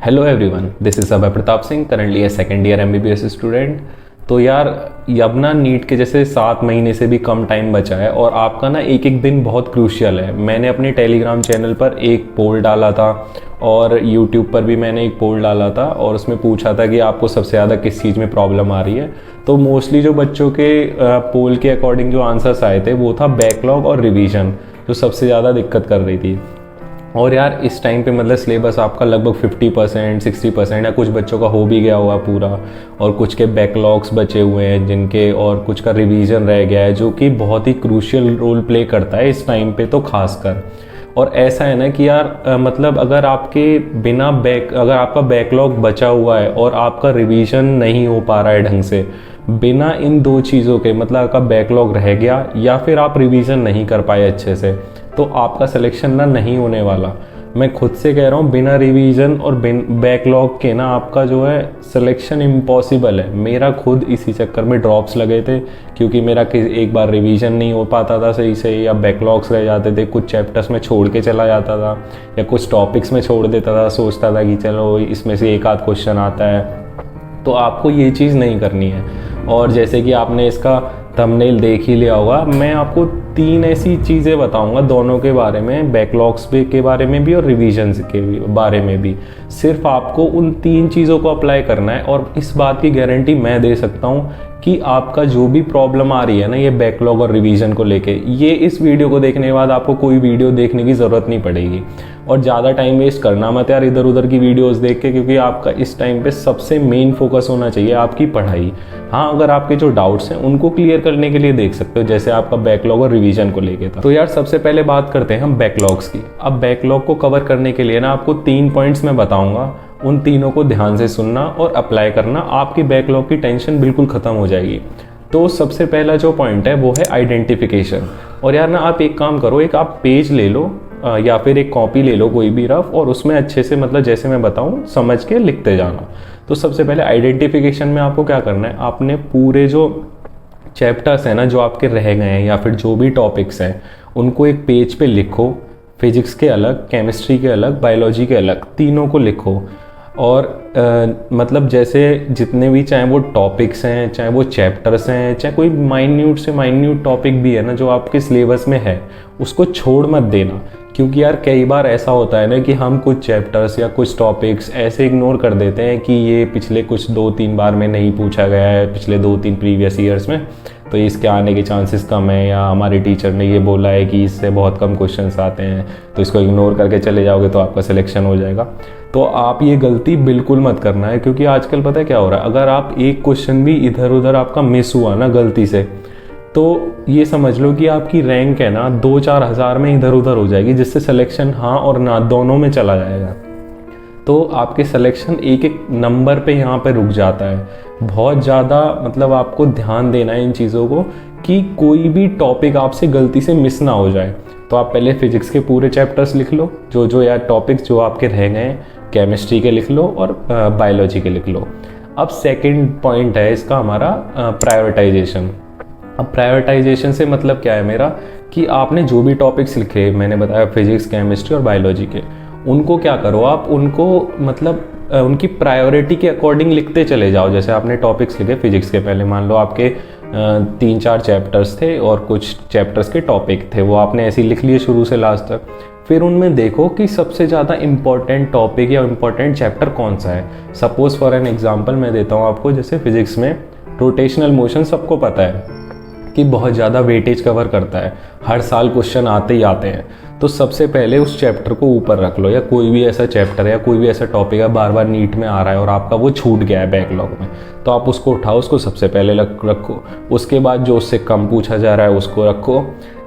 Hello everyone, this is Abhay Pratap Singh, currently A second year MBBS student. तो यार अब ना नीट के जैसे 7 महीने से भी कम टाइम बचा है और आपका ना एक एक दिन बहुत क्रूशियल है। मैंने अपने टेलीग्राम चैनल पर एक पोल डाला था और यूट्यूब पर भी मैंने एक पोल डाला था और उसमें पूछा था कि आपको सबसे ज़्यादा किस चीज़ में प्रॉब्लम आ रही है। तो मोस्टली जो बच्चों के पोल के अकॉर्डिंग जो आंसर्स आए थे वो था बैकलॉग और रिवीजन, जो सबसे ज़्यादा दिक्कत कर रही थी। और यार इस टाइम पे मतलब सिलेबस आपका लगभग 50% 60% या कुछ बच्चों का हो भी गया हुआ पूरा, और कुछ के बैकलॉग्स बचे हुए हैं जिनके, और कुछ का रिवीजन रह गया है, जो कि बहुत ही क्रूशियल रोल प्ले करता है इस टाइम पे तो खासकर। और ऐसा है ना कि यार मतलब अगर आपका बैकलॉग बचा हुआ है और आपका रिवीजन नहीं हो पा रहा है ढंग से, बिना इन दो चीज़ों के, मतलब आपका बैकलॉग रह गया या फिर आप रिवीजन नहीं कर पाए अच्छे से, तो आपका सिलेक्शन ना नहीं होने वाला। मैं खुद से कह रहा हूँ, बिना रिवीजन और बैकलॉग के ना आपका जो है सिलेक्शन इम्पॉसिबल है। मेरा खुद इसी चक्कर में ड्रॉप्स लगे थे, क्योंकि मेरा एक बार रिवीजन नहीं हो पाता था सही से, या बैकलॉग्स रह जाते थे, कुछ चैप्टर्स में छोड़ के चला जाता था या कुछ टॉपिक्स में छोड़ देता था, सोचता था कि चलो इसमें से एक आध क्वेश्चन आता है। तो आपको ये चीज़ नहीं करनी है। और जैसे कि आपने इसका थंबनेल देख ही लिया होगा, मैं आपको 3 ऐसी चीज़ें बताऊंगा दोनों के बारे में, बैकलॉग्स के बारे में भी और रिवीजन्स के बारे में भी। सिर्फ आपको उन 3 चीज़ों को अप्लाई करना है और इस बात की गारंटी मैं दे सकता हूँ कि आपका जो भी प्रॉब्लम आ रही है ना ये बैकलॉग और रिवीजन को लेके, ये इस वीडियो को देखने के बाद आपको कोई वीडियो देखने की ज़रूरत नहीं पड़ेगी। और ज़्यादा टाइम वेस्ट करना मत यार इधर उधर की वीडियोस देख के, क्योंकि आपका इस टाइम पे सबसे मेन फोकस होना चाहिए आपकी पढ़ाई। हाँ, अगर आपके जो डाउट्स हैं उनको क्लियर करने के लिए देख सकते हो, जैसे आपका बैकलॉग और रिवीजन को लेके था। तो यार सबसे पहले बात करते हैं हम बैकलॉग्स की। अब बैकलॉग को कवर करने के लिए ना आपको 3 पॉइंट्स मैं बताऊंगा, उन तीनों को ध्यान से सुनना और अप्लाई करना, आपकी बैकलॉग की टेंशन बिल्कुल ख़त्म हो जाएगी। तो सबसे पहला जो पॉइंट है वो है आइडेंटिफिकेशन। और यार ना आप एक काम करो, एक आप पेज ले लो या फिर एक कॉपी ले लो कोई भी रफ, और उसमें अच्छे से मतलब जैसे मैं बताऊं समझ के लिखते जाना। तो सबसे पहले आइडेंटिफिकेशन में आपको क्या करना है, आपने पूरे जो चैप्टर्स हैं ना जो आपके रह गए हैं या फिर जो भी टॉपिक्स हैं उनको एक पेज पे लिखो। फिजिक्स के अलग, केमिस्ट्री के अलग, बायोलॉजी के अलग, तीनों को लिखो। और मतलब जैसे जितने भी, चाहे वो टॉपिक्स हैं, चाहे वो चैप्टर्स हैं, चाहे कोई माइन्यूट से माइन्यूट टॉपिक भी है ना जो आपके सिलेबस में है, उसको छोड़ मत देना। क्योंकि यार कई बार ऐसा होता है ना कि हम कुछ चैप्टर्स या कुछ टॉपिक्स ऐसे इग्नोर कर देते हैं कि ये पिछले कुछ 2-3 बार में नहीं पूछा गया है, पिछले 2-3 प्रीवियस ईयर्स में, तो इसके आने के चांसेस कम है, या हमारे टीचर ने ये बोला है कि इससे बहुत कम क्वेश्चंस आते हैं, तो इसको इग्नोर करके चले जाओगे तो आपका सिलेक्शन हो जाएगा। तो आप ये गलती बिल्कुल मत करना है, क्योंकि आजकल पता है क्या हो रहा है, अगर आप एक क्वेश्चन भी इधर उधर आपका मिस हुआ ना गलती से, तो ये समझ लो कि आपकी रैंक है ना 2-4 हज़ार में इधर उधर हो जाएगी, जिससे सिलेक्शन हाँ और ना दोनों में चला जाएगा। तो आपके सिलेक्शन एक एक नंबर पे यहाँ पे रुक जाता है। बहुत ज़्यादा मतलब आपको ध्यान देना है इन चीज़ों को कि कोई भी टॉपिक आपसे गलती से मिस ना हो जाए। तो आप पहले फिजिक्स के पूरे चैप्टर्स लिख लो, जो यार टॉपिक्स जो आपके रह गए हैं, केमिस्ट्री के लिख लो और बायोलॉजी के लिख लो। अब सेकेंड पॉइंट है इसका हमारा प्रायोरिटाइजेशन। अब प्रायोरिटाइजेशन से मतलब क्या है मेरा, कि आपने जो भी टॉपिक्स लिखे, मैंने बताया फिजिक्स, केमिस्ट्री और बायोलॉजी के, उनको क्या करो आप, उनको मतलब उनकी प्रायोरिटी के अकॉर्डिंग लिखते चले जाओ। जैसे आपने टॉपिक्स लिखे फिजिक्स के, पहले मान लो आपके 3-4 चैप्टर्स थे और कुछ चैप्टर्स के टॉपिक थे, वो आपने ऐसे ही लिख लिए शुरू से लास्ट तक। फिर उनमें देखो कि सबसे ज़्यादा इम्पॉर्टेंट टॉपिक या इम्पॉर्टेंट चैप्टर कौन सा है। सपोज फॉर एन एग्जाम्पल मैं देता हूँ आपको, जैसे फिजिक्स में रोटेशनल मोशन सबको पता है कि बहुत ज़्यादा वेटेज कवर करता है, हर साल क्वेश्चन आते ही आते हैं। तो सबसे पहले उस चैप्टर को ऊपर रख लो, या कोई भी ऐसा चैप्टर है या कोई भी ऐसा टॉपिक है बार बार नीट में आ रहा है और आपका वो छूट गया है बैकलॉग में, तो आप उसको उठाओ, उसको सबसे पहले रखो। उसके बाद जो उससे कम पूछा जा रहा है उसको रखो,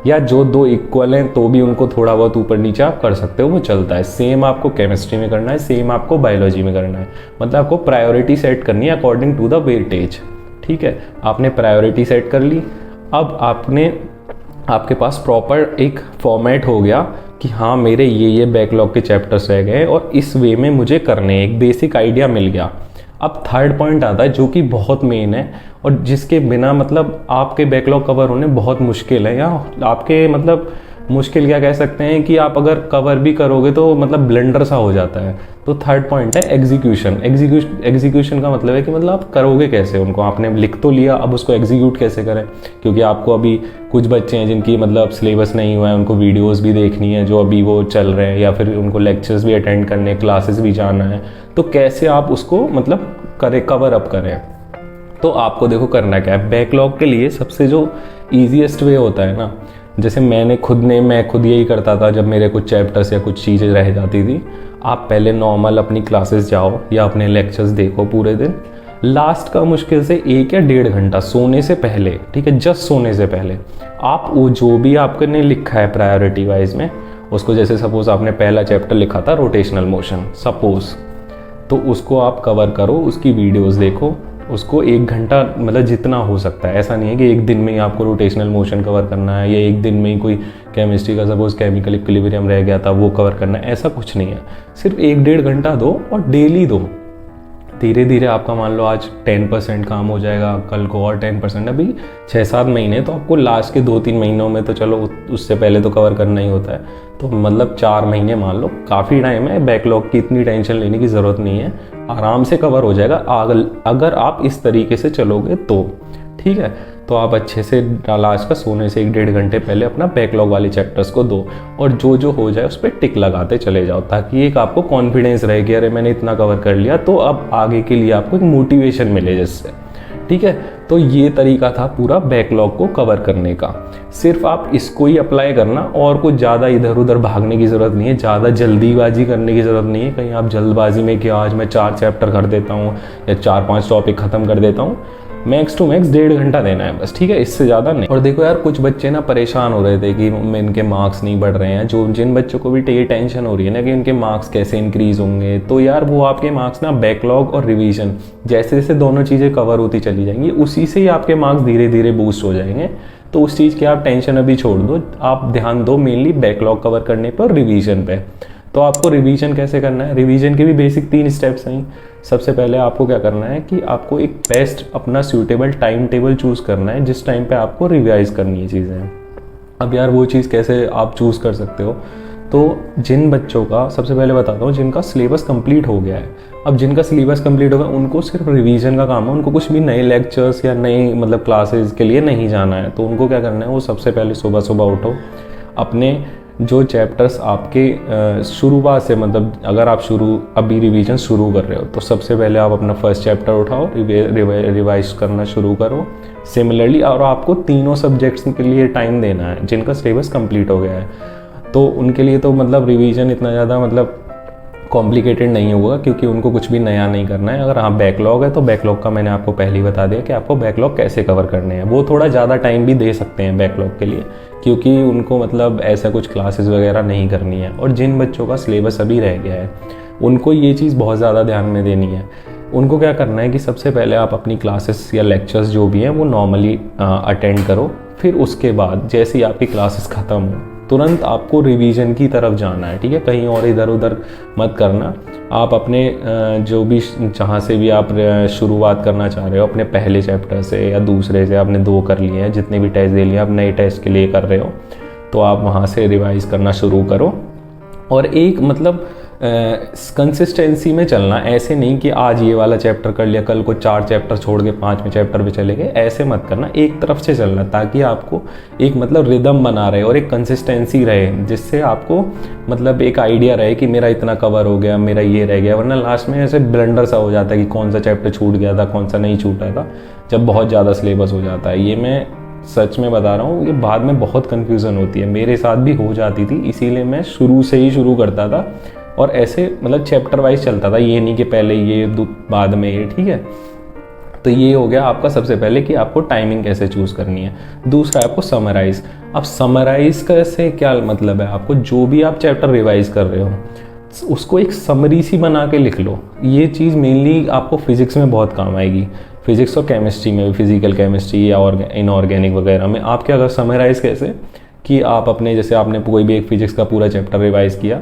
या जो 2 इक्वल हैं तो भी उनको थोड़ा बहुत ऊपर नीचे आप कर सकते हो, वो चलता है। सेम आपको केमिस्ट्री में करना है, सेम आपको बायोलॉजी में करना है। मतलब आपको प्रायोरिटी सेट करनी है अकॉर्डिंग टू द वेटेज। ठीक है, आपने प्रायोरिटी सेट कर ली। अब आपके पास प्रॉपर एक फॉर्मेट हो गया कि हाँ मेरे ये बैकलॉग के चैप्टर्स रह गए और इस वे में मुझे करने, एक बेसिक आइडिया मिल गया। अब थर्ड पॉइंट आता है जो कि बहुत मेन है और जिसके बिना मतलब आपके बैकलॉग कवर होने बहुत मुश्किल है, या आपके मतलब मुश्किल क्या कह सकते हैं कि आप अगर कवर भी करोगे तो मतलब ब्लेंडर सा हो जाता है। तो थर्ड पॉइंट है एग्जीक्यूशन। एग्जीक्यूशन का मतलब है कि मतलब आप करोगे कैसे उनको, आपने लिख तो लिया, अब उसको एग्जीक्यूट कैसे करें, क्योंकि आपको अभी कुछ बच्चे हैं जिनकी मतलब सिलेबस नहीं हुआ है, उनको वीडियोस भी देखनी है जो अभी वो चल रहे हैं, या फिर उनको लेक्चर्स भी अटेंड करने, क्लासेस भी जाना है, तो कैसे आप उसको मतलब कवर अप करें। तो आपको देखो करना क्या है, बैकलॉग के लिए सबसे जो ईजीएस्ट वे होता है ना, जैसे मैं खुद यही करता था जब मेरे कुछ चैप्टर्स या कुछ चीज़ें रह जाती थी। आप पहले नॉर्मल अपनी क्लासेस जाओ या अपने लेक्चर्स देखो पूरे दिन, लास्ट का मुश्किल से 1 या 1.5 घंटा सोने से पहले, ठीक है, जस्ट सोने से पहले आप वो जो भी आपने लिखा है प्रायोरिटी वाइज में उसको, जैसे सपोज आपने पहला चैप्टर लिखा था रोटेशनल मोशन सपोज, तो उसको आप कवर करो, उसकी वीडियोस देखो, उसको 1 घंटा मतलब जितना हो सकता है। ऐसा नहीं है कि एक दिन में ही आपको रोटेशनल मोशन कवर करना है, या एक दिन में ही कोई केमिस्ट्री का सपोज केमिकल इक्विलिब्रियम रह गया था वो कवर करना है, ऐसा कुछ नहीं है। सिर्फ 1-1.5 घंटा दो और डेली दो। धीरे धीरे आपका मान लो आज 10% काम हो जाएगा, कल को और 10%, अभी 6-7 महीने, तो आपको लास्ट के 2-3 महीनों में तो चलो उससे पहले तो कवर करना ही होता है, तो मतलब 4 महीने मान लो काफ़ी टाइम है। बैकलॉग की इतनी टेंशन लेने की ज़रूरत नहीं है, आराम से कवर हो जाएगा अगर आप इस तरीके से चलोगे तो, ठीक है। तो आप अच्छे से लास्ट का सोने से 1-1.5 घंटे पहले अपना बैकलॉग वाले चैप्टर्स को दो, और जो जो हो जाए उस पर टिक लगाते चले जाओ, ताकि एक आपको कॉन्फिडेंस रहे कि अरे मैंने इतना कवर कर लिया, तो अब आगे के लिए आपको एक मोटिवेशन मिले जिससे, ठीक है। तो ये तरीका था पूरा बैकलॉग को कवर करने का। सिर्फ आप इसको ही अप्लाई करना, और कुछ ज़्यादा इधर उधर भागने की ज़रूरत नहीं है, ज़्यादा जल्दीबाजी करने की ज़रूरत नहीं है। कहीं आप जल्दबाजी में कि आज मैं 4 चैप्टर कर देता हूँ या 4-5 टॉपिक ख़त्म कर देता हूँ, मैक्स टू मैक्स 1.5 घंटा देना है बस, ठीक है, इससे ज़्यादा नहीं। और देखो यार, कुछ बच्चे ना परेशान हो रहे थे कि इनके मार्क्स नहीं बढ़ रहे हैं, जिन बच्चों को भी ये टेंशन हो रही है ना कि उनके मार्क्स कैसे इंक्रीज होंगे, तो यार वो आपके मार्क्स ना बैकलॉग और रिवीजन जैसे जैसे दोनों चीज़ें कवर होती चली जाएंगी, उसी से ही आपके मार्क्स धीरे धीरे बूस्ट हो जाएंगे। तो उस चीज़ की आप टेंशन अभी छोड़ दो, आप ध्यान दो मेनली बैकलॉग कवर करने पर, रिवीजन पे। तो आपको रिवीजन कैसे करना है, रिवीजन के भी बेसिक 3 स्टेप्स हैं। सबसे पहले आपको क्या करना है कि आपको एक बेस्ट अपना सूटेबल टाइम टेबल चूज़ करना है जिस टाइम पे आपको रिवाइज करनी है चीज़ें। अब यार वो चीज़ कैसे आप चूज़ कर सकते हो, तो जिन बच्चों का, सबसे पहले बताता हूँ, जिनका सिलेबस कंप्लीट हो गया है, अब जिनका सिलेबस कंप्लीट हो गया उनको सिर्फ रिवीजन का काम है, उनको कुछ भी नए लेक्चर्स या नई मतलब क्लासेस के लिए नहीं जाना है। तो उनको क्या करना है, वो सबसे पहले सुबह सुबह उठो, अपने जो चैप्टर्स आपके शुरुआत से, मतलब अगर आप अभी रिवीजन शुरू कर रहे हो, तो सबसे पहले आप अपना फर्स्ट चैप्टर उठाओ, रिवाइज करना शुरू करो सिमिलरली। और आपको तीनों सब्जेक्ट्स के लिए टाइम देना है जिनका सिलेबस कंप्लीट हो गया है, तो उनके लिए तो मतलब रिवीजन इतना ज़्यादा मतलब कॉम्प्लिकेटेड नहीं होगा, क्योंकि उनको कुछ भी नया नहीं करना है। अगर हाँ बैकलॉग है तो बैकलॉग का मैंने आपको पहले ही बता दिया कि आपको बैकलॉग कैसे कवर करने हैं। वो थोड़ा ज़्यादा टाइम भी दे सकते हैं बैकलॉग के लिए, क्योंकि उनको मतलब ऐसा कुछ क्लासेस वगैरह नहीं करनी है। और जिन बच्चों का सिलेबस अभी रह गया है उनको ये चीज़ बहुत ज़्यादा ध्यान में देनी है। उनको क्या करना है कि सबसे पहले आप अपनी क्लासेस या लेक्चर्स जो भी हैं वो नॉर्मली अटेंड करो, फिर उसके बाद जैसे ही आपकी क्लासेस ख़त्म हो तुरंत आपको रिवीजन की तरफ जाना है, ठीक है। कहीं और इधर उधर मत करना। आप अपने जो भी जहाँ से भी आप शुरुआत करना चाह रहे हो, अपने पहले चैप्टर से या दूसरे से, आपने 2 कर लिए हैं, जितने भी टेस्ट दे लिए आप नए टेस्ट के लिए कर रहे हो, तो आप वहाँ से रिवाइज करना शुरू करो। और एक मतलब कंसिस्टेंसी में चलना, ऐसे नहीं कि आज ये वाला चैप्टर कर लिया कल को 4 चैप्टर छोड़ के 5वें चैप्टर पे चले गए, ऐसे मत करना। एक तरफ से चलना ताकि आपको एक मतलब रिदम बना रहे और एक कंसिस्टेंसी रहे, जिससे आपको मतलब एक आइडिया रहे कि मेरा इतना कवर हो गया, मेरा ये रह गया। वरना लास्ट में ऐसे ब्लंडर सा हो जाता है कि कौन सा चैप्टर छूट गया था, कौन सा नहीं छूटा था, जब बहुत ज़्यादा सिलेबस हो जाता है। ये मैं सच में बता रहा हूँ, ये बाद में बहुत कन्फ्यूज़न होती है, मेरे साथ भी हो जाती थी, इसीलिए मैं शुरू से ही शुरू करता था और ऐसे मतलब चैप्टर वाइज चलता था, ये नहीं कि पहले ये बाद में ये, ठीक है। तो ये हो गया आपका सबसे पहले कि आपको टाइमिंग कैसे चूज़ करनी है। दूसरा आपको समराइज़। अब समराइज़ का से क्या मतलब है, आपको जो भी आप चैप्टर रिवाइज कर रहे हो उसको एक समरी सी बना के लिख लो। ये चीज़ मेनली आपको फिजिक्स में बहुत काम आएगी, फिजिक्स और केमिस्ट्री में, फिजिकल केमिस्ट्री या इनऑर्गेनिक वगैरह में। आप क्या अगर समराइज़ कैसे कि आप अपने, जैसे आपने कोई भी एक फिजिक्स का पूरा चैप्टर रिवाइज किया,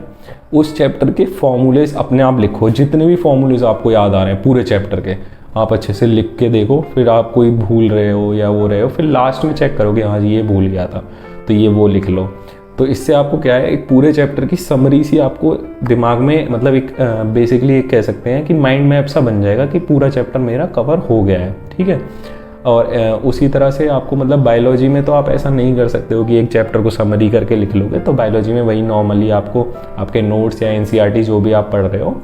उस चैप्टर के फॉर्मूलेज अपने आप लिखो, जितने भी फॉर्मूलेज आपको याद आ रहे हैं पूरे चैप्टर के, आप अच्छे से लिख के देखो। फिर आप कोई भूल रहे हो या वो रहे हो, फिर लास्ट में चेक करोगे हाँ जी ये भूल गया था, तो ये वो लिख लो। तो इससे आपको क्या है, एक पूरे चैप्टर की समरी सी आपको दिमाग में, मतलब एक बेसिकली एक कह सकते हैं कि माइंड मैप सा बन जाएगा कि पूरा चैप्टर मेरा कवर हो गया है, ठीक है। और उसी तरह से आपको मतलब बायोलॉजी में तो आप ऐसा नहीं कर सकते हो कि एक चैप्टर को समरी करके लिख लोगे। तो बायोलॉजी में वही नॉर्मली आपको आपके नोट्स या एनसीईआरटी जो भी आप पढ़ रहे हो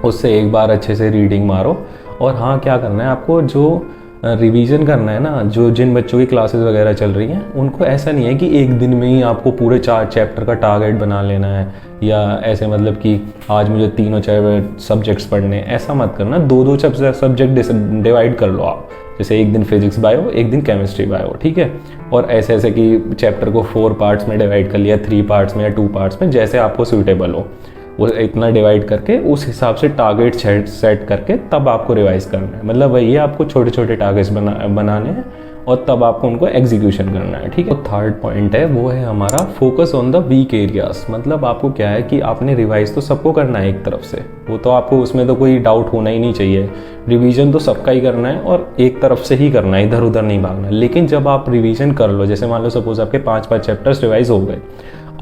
उससे एक बार अच्छे से रीडिंग मारो। और हाँ, क्या करना है आपको, जो रिवीजन करना है ना, जो जिन बच्चों की क्लासेस वगैरह चल रही हैं उनको ऐसा नहीं है कि एक दिन में ही आपको पूरे 4 चैप्टर का टारगेट बना लेना है, या ऐसे मतलब कि आज मुझे तीनों सब्जेक्ट्स पढ़ने, ऐसा मत करना। 2-2 सब्जेक्ट डिवाइड कर लो आप, जैसे एक दिन फिजिक्स बायो, एक दिन केमिस्ट्री बायो, ठीक है। और ऐसे ऐसे कि चैप्टर को 4 पार्ट्स में डिवाइड कर लिया, 3 पार्ट्स में या 2 पार्ट्स में, जैसे आपको सूटेबल हो वो इतना डिवाइड करके उस हिसाब से टारगेट सेट करके तब आपको रिवाइज करना है। मतलब वही है, आपको छोटे छोटे टारगेट्स बनाने हैं और तब आपको उनको एग्जीक्यूशन करना है, ठीक है। तो थर्ड पॉइंट है वो है हमारा focus on the weak areas. मतलब आपको क्या है कि आपने रिवाइज तो सबको करना है एक तरफ से, वो तो आपको उसमें तो कोई डाउट होना ही नहीं चाहिए। रिवीजन तो सबका ही करना है और एक तरफ से ही करना है, इधर उधर नहीं भागना। लेकिन जब आप रिवीजन कर लो, जैसे मान लो सपोज आपके 5-5 चैप्टर्स रिवाइज हो गए,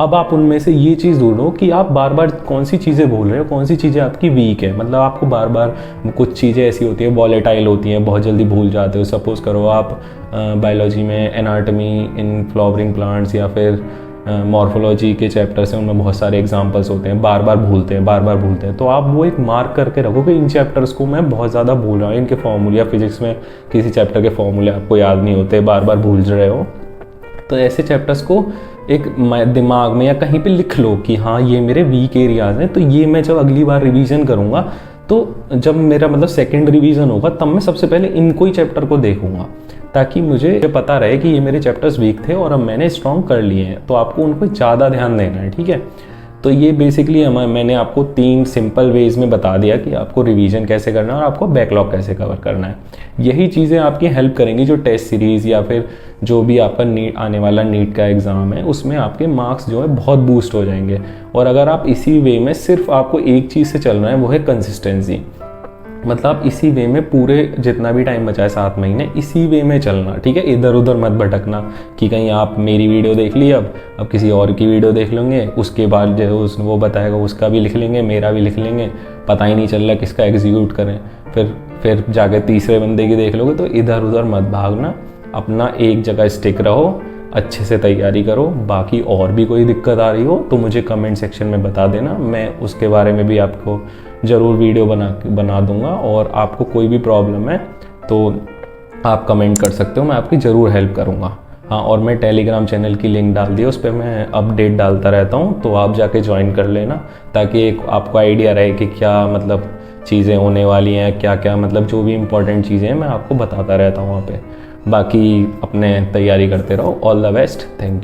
अब आप उनमें से ये चीज़ ढूंढो कि आप बार बार कौन सी चीज़ें भूल रहे हो, कौन सी चीज़ें आपकी वीक है। मतलब आपको बार बार कुछ चीज़ें ऐसी होती हैं, वॉलेटाइल होती हैं, बहुत जल्दी भूल जाते हो। सपोज़ करो आप बायोलॉजी में एनाटॉमी इन फ्लावरिंग प्लांट्स या फिर मॉर्फोलॉजी के चैप्टर्स हैं, उनमें बहुत सारे एग्जांपल्स होते हैं, बार बार भूलते हैं। तो आप वो एक मार्क करके रखो कि इन चैप्टर्स को मैं बहुत ज़्यादा भूल रहा हूँ, इनके फॉर्मूले, या फिजिक्स में किसी चैप्टर के फॉर्मूले आपको याद नहीं होते, बार बार भूल रहे हो। तो ऐसे चैप्टर्स को एक दिमाग में या कहीं पे लिख लो कि हाँ ये मेरे वीक एरियाज हैं। तो ये मैं जब अगली बार रिवीजन करूँगा, तो जब मेरा मतलब सेकंड रिवीजन होगा, तब मैं सबसे पहले इनको ही चैप्टर को देखूंगा, ताकि मुझे पता रहे कि ये मेरे चैप्टर्स वीक थे और अब मैंने स्ट्रॉन्ग कर लिए हैं। तो आपको उनको ज़्यादा ध्यान देना है, ठीक है। तो ये बेसिकली मैंने आपको 3 सिंपल वेज में बता दिया कि आपको रिवीजन कैसे करना है और आपको बैकलॉग कैसे कवर करना है। यही चीज़ें आपकी हेल्प करेंगी जो टेस्ट सीरीज़ या फिर जो भी आपका आने वाला नीट का एग्ज़ाम है, उसमें आपके मार्क्स जो है बहुत बूस्ट हो जाएंगे। और अगर आप इसी वे में सिर्फ आपको एक चीज़ से चलना है, वो है कंसिस्टेंसी। मतलब इसी वे में पूरे जितना भी टाइम बचा है 7 महीने, इसी वे में चलना, ठीक है। इधर उधर मत भटकना कि कहीं आप मेरी वीडियो देख ली, अब किसी और की वीडियो देख लेंगे, उसके बाद जो वो बताएगा उसका भी लिख लेंगे, मेरा भी लिख लेंगे, पता ही नहीं चल रहा किसका एग्जीक्यूट करें। फिर जाके तीसरे बंदे की देख लोगे। तो इधर उधर मत भागना, अपना एक जगह स्टिक रहो, अच्छे से तैयारी करो। बाकी और भी कोई दिक्कत आ रही हो तो मुझे कमेंट सेक्शन में बता देना, मैं उसके बारे में भी आपको ज़रूर वीडियो बना दूंगा। और आपको कोई भी प्रॉब्लम है तो आप कमेंट कर सकते हो, मैं आपकी ज़रूर हेल्प करूंगा। हाँ, और मैं टेलीग्राम चैनल की लिंक डाल दी, उस पर मैं अपडेट डालता रहता हूँ, तो आप जाके ज्वाइन कर लेना, ताकि एक आपको आइडिया रहे कि क्या मतलब चीज़ें होने वाली हैं, क्या क्या मतलब जो भी इम्पोर्टेंट चीज़ें हैं मैं आपको बताता रहता हूँ वहाँ पे। बाकी अपने तैयारी करते रहो। All the best, thank you.